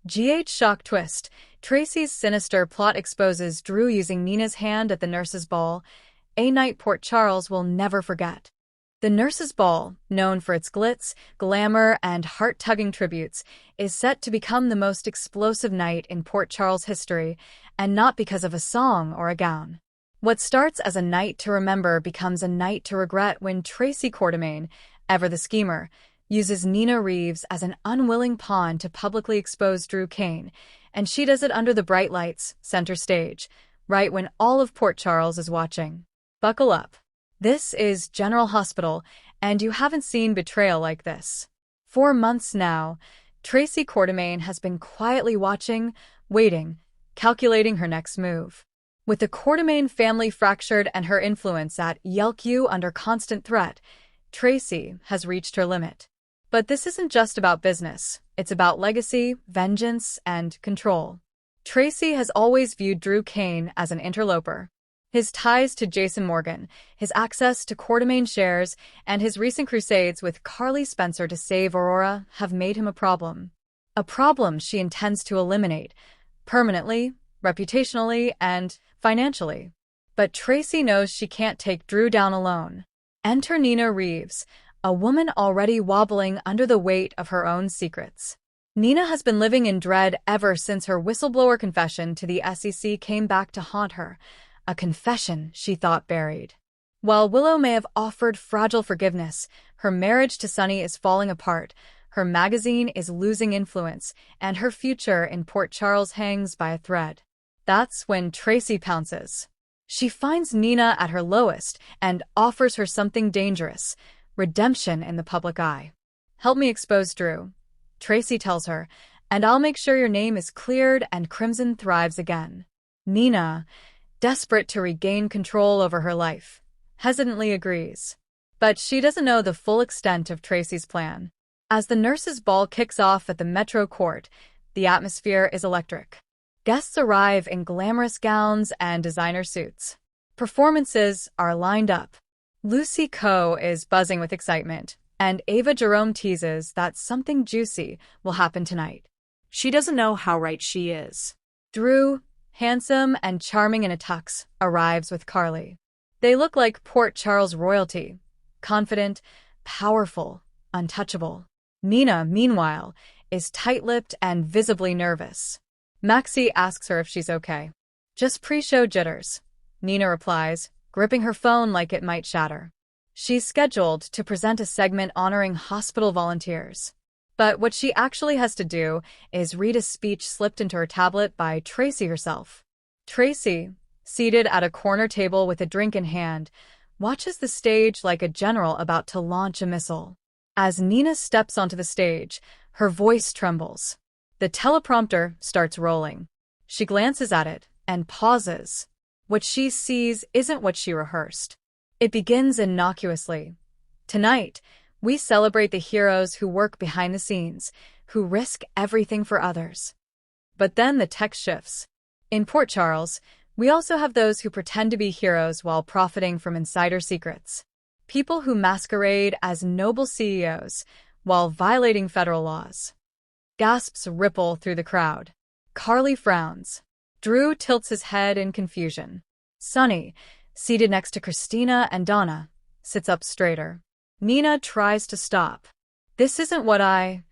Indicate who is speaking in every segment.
Speaker 1: Shock twist. Tracy's sinister plot exposes Drew using Nina's hand at the nurses' ball, a night Port Charles will never forget. The nurses' ball, known for its glitz, glamour, and heart-tugging tributes, is set to become the most explosive night in Port Charles history, and not because of a song or a gown. What starts as a night to remember becomes a night to regret when Tracy Quartermaine, ever the schemer, uses Nina Reeves as an unwilling pawn to publicly expose Drew Cain, and she does it under the bright lights, center stage, right when all of Port Charles is watching. Buckle up. This is General Hospital, and you haven't seen betrayal like this. For months now, Tracy Quartermaine has been quietly watching, waiting, calculating her next move. With the Quartermaine family fractured and her influence at Yelq under constant threat, Tracy has reached her limit. But this isn't just about business. It's about legacy, vengeance, and control. Tracy has always viewed Drew Cain as an interloper. His ties to Jason Morgan, his access to Quartermaine shares, and his recent crusades with Carly Spencer to save Aurora have made him a problem. A problem she intends to eliminate, permanently, reputationally, and financially. But Tracy knows she can't take Drew down alone. Enter Nina Reeves, a woman already wobbling under the weight of her own secrets. Nina has been living in dread ever since her whistleblower confession to the SEC came back to haunt her, a confession she thought buried. While Willow may have offered fragile forgiveness, her marriage to Sonny is falling apart, her magazine is losing influence, and her future in Port Charles hangs by a thread. That's when Tracy pounces. She finds Nina at her lowest and offers her something dangerous, redemption in the public eye. "Help me expose Drew," Tracy tells her, "and I'll make sure your name is cleared and Crimson thrives again." Nina, desperate to regain control over her life, hesitantly agrees. But she doesn't know the full extent of Tracy's plan. As the nurses' ball kicks off at the Metro Court, the atmosphere is electric. Guests arrive in glamorous gowns and designer suits. Performances are lined up. Lucy Coe is buzzing with excitement, and Ava Jerome teases that something juicy will happen tonight. She doesn't know how right she is. Drew, handsome and charming in a tux, arrives with Carly. They look like Port Charles royalty, confident, powerful, untouchable. Nina, meanwhile, is tight-lipped and visibly nervous. Maxie asks her if she's okay. "Just pre-show jitters," Nina replies, gripping her phone like it might shatter. She's scheduled to present a segment honoring hospital volunteers. But what she actually has to do is read a speech slipped into her tablet by Tracy herself. Tracy, seated at a corner table with a drink in hand, watches the stage like a general about to launch a missile. As Nina steps onto the stage, her voice trembles. The teleprompter starts rolling. She glances at it and pauses. What she sees isn't what she rehearsed. It begins innocuously. "Tonight, we celebrate the heroes who work behind the scenes, who risk everything for others." But then the text shifts. "In Port Charles, we also have those who pretend to be heroes while profiting from insider secrets. People who masquerade as noble CEOs while violating federal laws." Gasps ripple through the crowd. Carly frowns. Drew tilts his head in confusion. Sonny, seated next to Christina and Donna, sits up straighter. Nina tries to stop. "This isn't what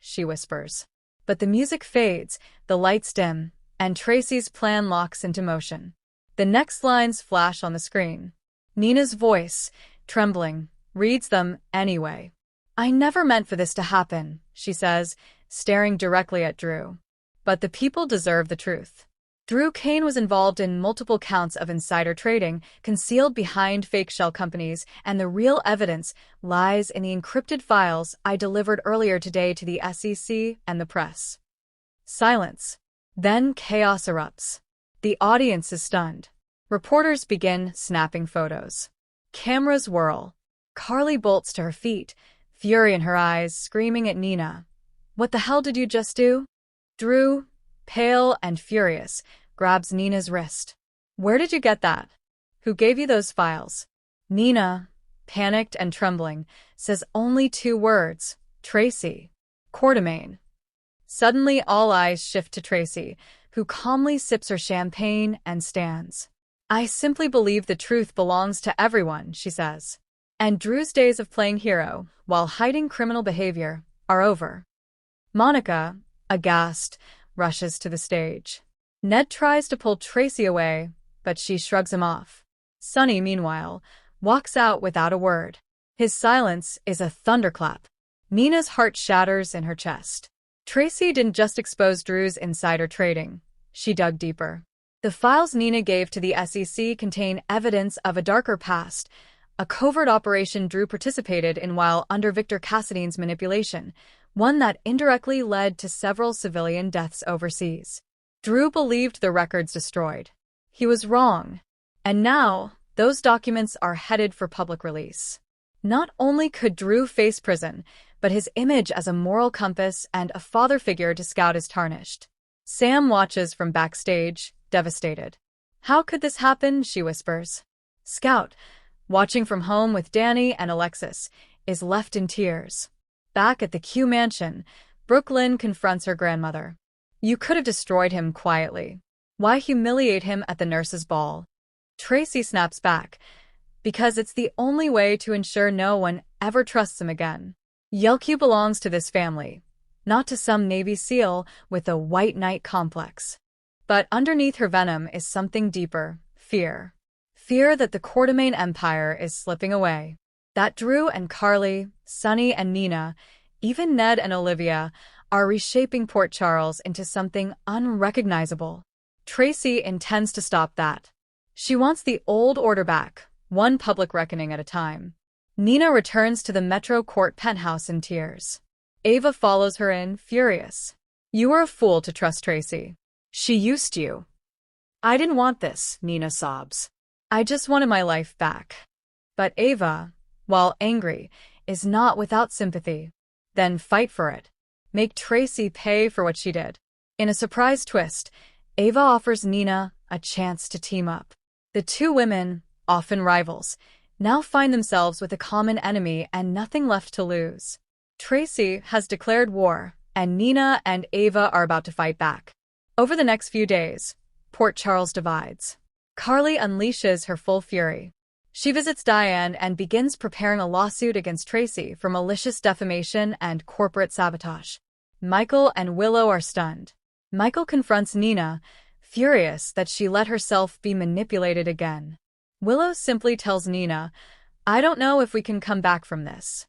Speaker 1: she whispers. But the music fades, the lights dim, and Tracy's plan locks into motion. The next lines flash on the screen. Nina's voice, trembling, reads them anyway. "I never meant for this to happen," she says, staring directly at Drew. "But the people deserve the truth. Drew Cain was involved in multiple counts of insider trading, concealed behind fake shell companies, and the real evidence lies in the encrypted files I delivered earlier today to the SEC and the press." Silence. Then chaos erupts. The audience is stunned. Reporters begin snapping photos. Cameras whirl. Carly bolts to her feet, fury in her eyes, screaming at Nina. "What the hell did you just do?" Drew, pale and furious, grabs Nina's wrist. "Where did you get that? Who gave you those files?" Nina, panicked and trembling, says only 2 words, "Tracy Quartermaine." Suddenly, all eyes shift to Tracy, who calmly sips her champagne and stands. "I simply believe the truth belongs to everyone," she says. And Drew's days of playing hero, while hiding criminal behavior, are over. Monica, aghast, rushes to the stage. Ned tries to pull Tracy away, but she shrugs him off. Sonny, meanwhile, walks out without a word. His silence is a thunderclap. Nina's heart shatters in her chest. Tracy didn't just expose Drew's insider trading. She dug deeper. The files Nina gave to the SEC contain evidence of a darker past, a covert operation Drew participated in while under Victor Cassidy's manipulation, one that indirectly led to several civilian deaths overseas. Drew believed the records destroyed. He was wrong. And now, those documents are headed for public release. Not only could Drew face prison, but his image as a moral compass and a father figure to Scout is tarnished. Sam watches from backstage, devastated. "How could this happen?" she whispers. Scout, watching from home with Danny and Alexis, is left in tears. Back at the Q mansion, Brooklyn confronts her grandmother. "You could have destroyed him quietly. Why humiliate him at the nurses' ball?" Tracy snaps back, "Because it's the only way to ensure no one ever trusts him again. Yelq belongs to this family, not to some Navy SEAL with a white knight complex." But underneath her venom is something deeper, fear. Fear that the Quartermain Empire is slipping away. That Drew and Carly, Sonny and Nina, even Ned and Olivia, are reshaping Port Charles into something unrecognizable. Tracy intends to stop that. She wants the old order back, one public reckoning at a time. Nina returns to the Metro Court penthouse in tears. Ava follows her in, furious. "You were a fool to trust Tracy. She used you." "I didn't want this," Nina sobs. "I just wanted my life back." But Ava, while angry, is not without sympathy. Then fight for it. Make Tracy pay for what she did. In a surprise twist, Ava offers Nina a chance to team up. The two women, often rivals, now find themselves with a common enemy and nothing left to lose. Tracy has declared war, and Nina and Ava are about to fight back. Over the next few days, Port Charles divides. Carly unleashes her full fury. She visits Diane and begins preparing a lawsuit against Tracy for malicious defamation and corporate sabotage. Michael and Willow are stunned. Michael confronts Nina, furious that she let herself be manipulated again. Willow simply tells Nina, "I don't know if we can come back from this."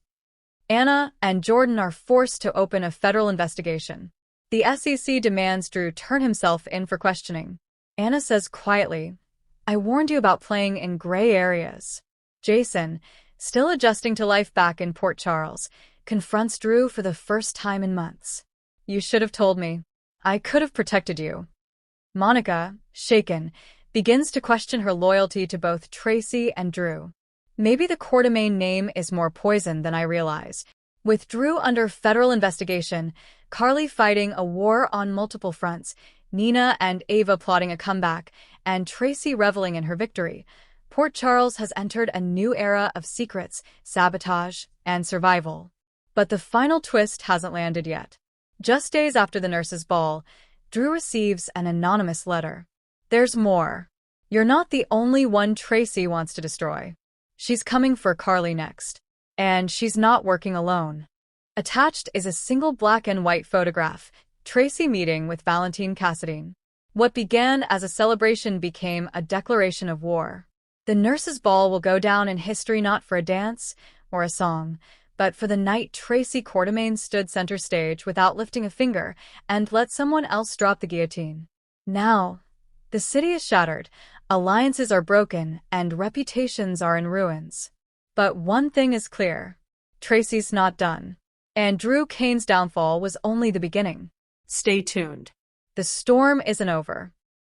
Speaker 1: Anna and Jordan are forced to open a federal investigation. The SEC demands Drew turn himself in for questioning. Anna says quietly, "I warned you about playing in gray areas." Jason, still adjusting to life back in Port Charles, confronts Drew for the first time in months. "You should have told me. I could have protected you." Monica, shaken, begins to question her loyalty to both Tracy and Drew. "Maybe the Quartermain name is more poison than I realize." With Drew under federal investigation, Carly fighting a war on multiple fronts, Nina and Ava plotting a comeback, and Tracy reveling in her victory, Port Charles has entered a new era of secrets, sabotage, and survival. But the final twist hasn't landed yet. Just days after the nurses' ball, Drew receives an anonymous letter. "There's more. You're not the only one Tracy wants to destroy. She's coming for Carly next. And she's not working alone." Attached is a single black and white photograph, Tracy meeting with Valentine Cassidy. What began as a celebration became a declaration of war. The nurses' ball will go down in history not for a dance or a song, but for the night Tracy Quartermain stood center stage without lifting a finger and let someone else drop the guillotine. Now, the city is shattered, alliances are broken, and reputations are in ruins. But one thing is clear. Tracy's not done. And Drew Kane's downfall was only the beginning. Stay tuned. The storm isn't over.